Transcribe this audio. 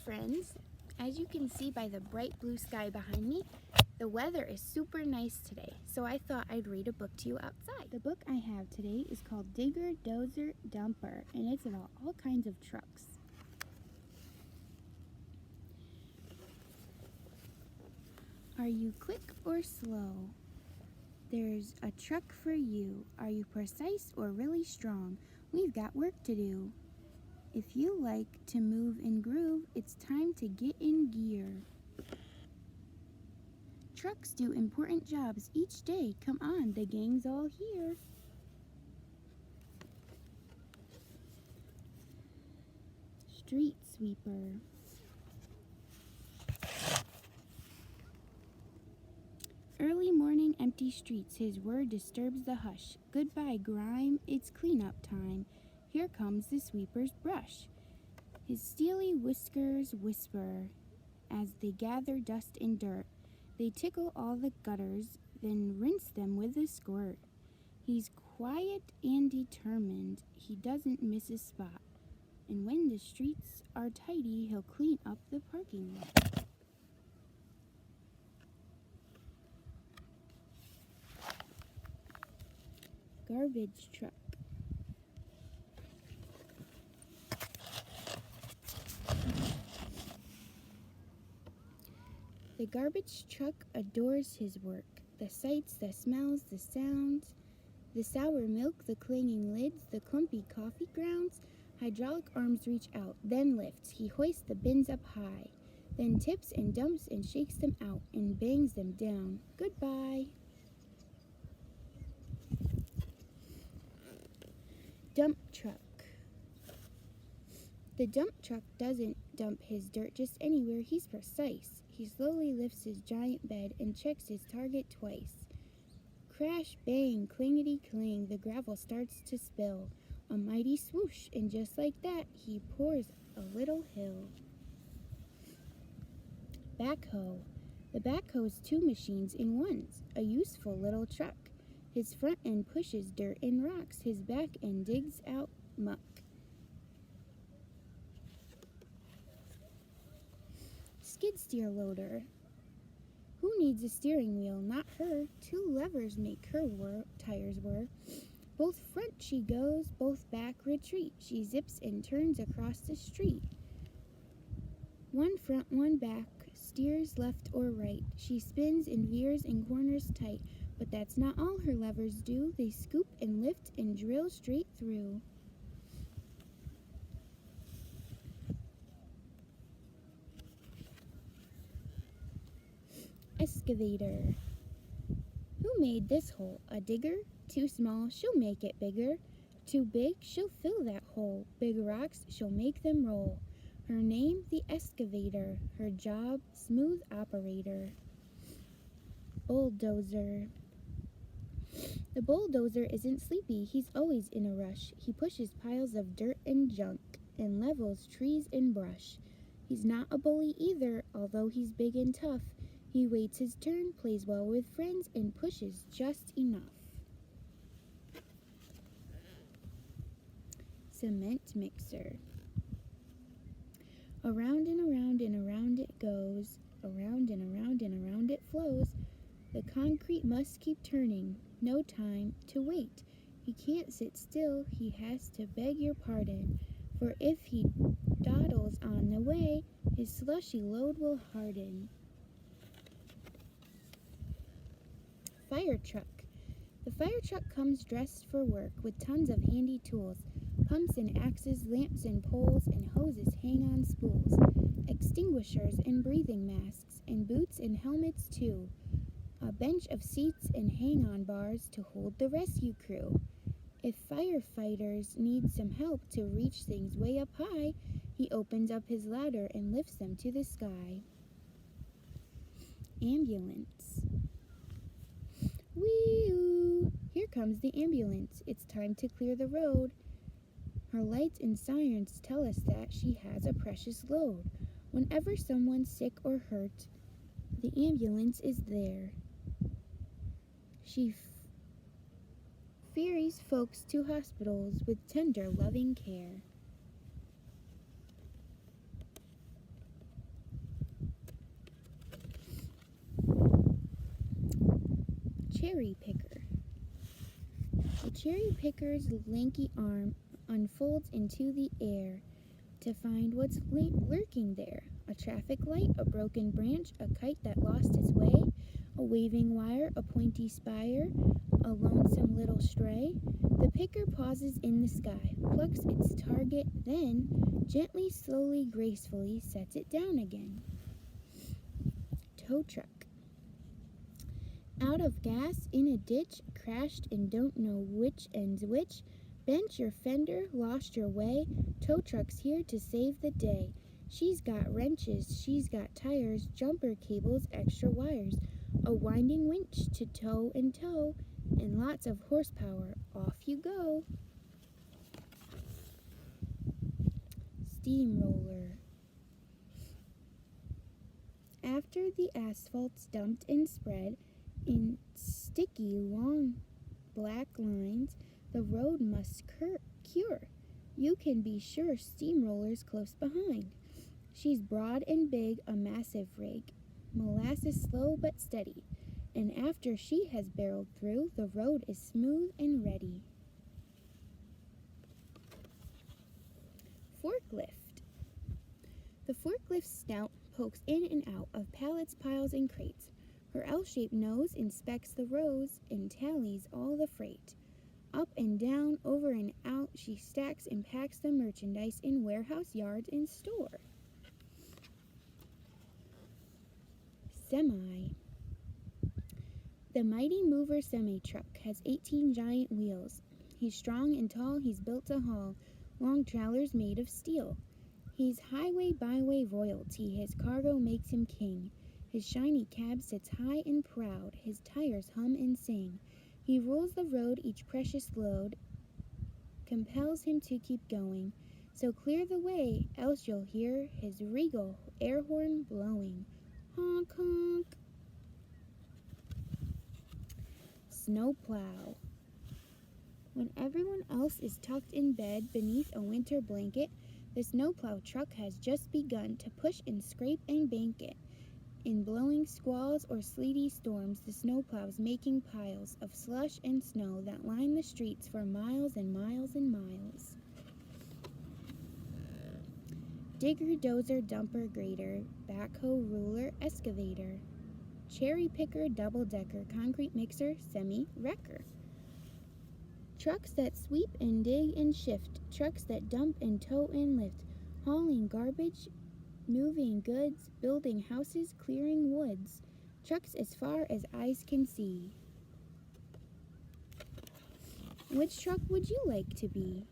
friends. As you can see by the bright blue sky behind me, the weather is super nice today, so I thought I'd read a book to you outside. The book I have today is called Digger, Dozer, Dumper, and it's about all kinds of trucks. Are you quick or slow? There's a truck for you. Are you precise or really strong? We've got work to do. If you like to move and groove, it's time to get in gear. Trucks do important jobs each day. Come on, the gang's all here. Street sweeper. Early morning, empty streets, his word disturbs the hush. Goodbye, grime, it's cleanup time. Here comes the sweeper's brush. His steely whiskers whisper as they gather dust and dirt. They tickle all the gutters, then rinse them with a squirt. He's quiet and determined. He doesn't miss a spot. And when the streets are tidy, he'll clean up the parking lot. Garbage truck. The garbage truck adores his work. The sights, the smells, the sounds, the sour milk, the clanging lids, the clumpy coffee grounds. Hydraulic arms reach out, then lifts. He hoists the bins up high, then tips and dumps and shakes them out and bangs them down. Goodbye. Dump truck. The dump truck doesn't dump his dirt just anywhere. He's precise. He slowly lifts his giant bed and checks his target twice. Crash, bang, clingety cling, the gravel starts to spill. A mighty swoosh, and just like that, he pours a little hill. Backhoe. The backhoe is two machines in one, a useful little truck. His front end pushes dirt and rocks. His back end digs out muck. Skid steer loader. Who needs a steering wheel? Not her. Two levers make her tires whir. Both front she goes, both back retreat. She zips and turns across the street. One front, one back, steers left or right. She spins and veers in corners tight. But that's not all her levers do. They scoop and lift and drill straight through. Excavator. Who made this hole? A digger? Too small, she'll make it bigger. Too big, she'll fill that hole. Big rocks, she'll make them roll. Her name, the excavator. Her job, smooth operator. Bulldozer. The bulldozer isn't sleepy. He's always in a rush. He pushes piles of dirt and junk and levels trees and brush. He's not a bully either, although he's big and tough. He waits his turn, plays well with friends, and pushes just enough. Cement mixer. Around and around and around it goes. Around and around and around it flows. The concrete must keep turning. No time to wait. He can't sit still. He has to beg your pardon. For if he dawdles on the way, his slushy load will harden. Fire truck. The fire truck comes dressed for work with tons of handy tools. Pumps and axes, lamps and poles, and hoses hang on spools. Extinguishers and breathing masks, and boots and helmets too. A bench of seats and hang-on bars to hold the rescue crew. If firefighters need some help to reach things way up high, he opens up his ladder and lifts them to the sky. Ambulance. Whee-oo! Here comes the ambulance. It's time to clear the road. Her lights and sirens tell us that she has a precious load. Whenever someone's sick or hurt, the ambulance is there. She ferries folks to hospitals with tender, loving care. cherry picker. The cherry picker's lanky arm unfolds into the air to find what's lurking there. A traffic light, a broken branch, a kite that lost its way, a waving wire, a pointy spire, a lonesome little stray. The picker pauses in the sky, plucks its target, then gently, slowly, gracefully sets it down again. Tow truck. Out of gas, in a ditch, crashed and don't know which end's which. Bent your fender, lost your way. Tow truck's here to save the day. She's got wrenches, she's got tires, jumper cables, extra wires, a winding winch to tow, and lots of horsepower. Off you go. Steamroller. After the asphalt's dumped and spread in sticky, long, black lines, the road must cure. You can be sure steamroller's close behind. She's broad and big, a massive rig, molasses slow but steady, and after she has barreled through, the road is smooth and ready. Forklift. The forklift's snout pokes in and out of pallets, piles, and crates. Her L-shaped nose inspects the rows and tallies all the freight. Up and down, over and out, she stacks and packs the merchandise in warehouse, yards, and store. Semi. The mighty mover semi-truck has 18 giant wheels. He's strong and tall, he's built to haul long trailers made of steel. He's highway byway royalty, his cargo makes him king. His shiny cab sits high and proud, his tires hum and sing. He rules the road, each precious load compels him to keep going. So clear the way, else you'll hear his regal air horn blowing. Honk, honk. Snowplow. When everyone else is tucked in bed beneath a winter blanket, the snowplow truck has just begun to push and scrape and bank it. In blowing squalls or sleety storms, the snowplow's making piles of slush and snow that line the streets for miles and miles and miles. Digger, dozer, dumper, grader, backhoe, ruler, excavator, cherry picker, double-decker, concrete mixer, semi-wrecker. Trucks that sweep and dig and shift, trucks that dump and tow and lift, hauling garbage, moving goods, building houses, clearing woods, trucks as far as eyes can see. Which truck would you like to be?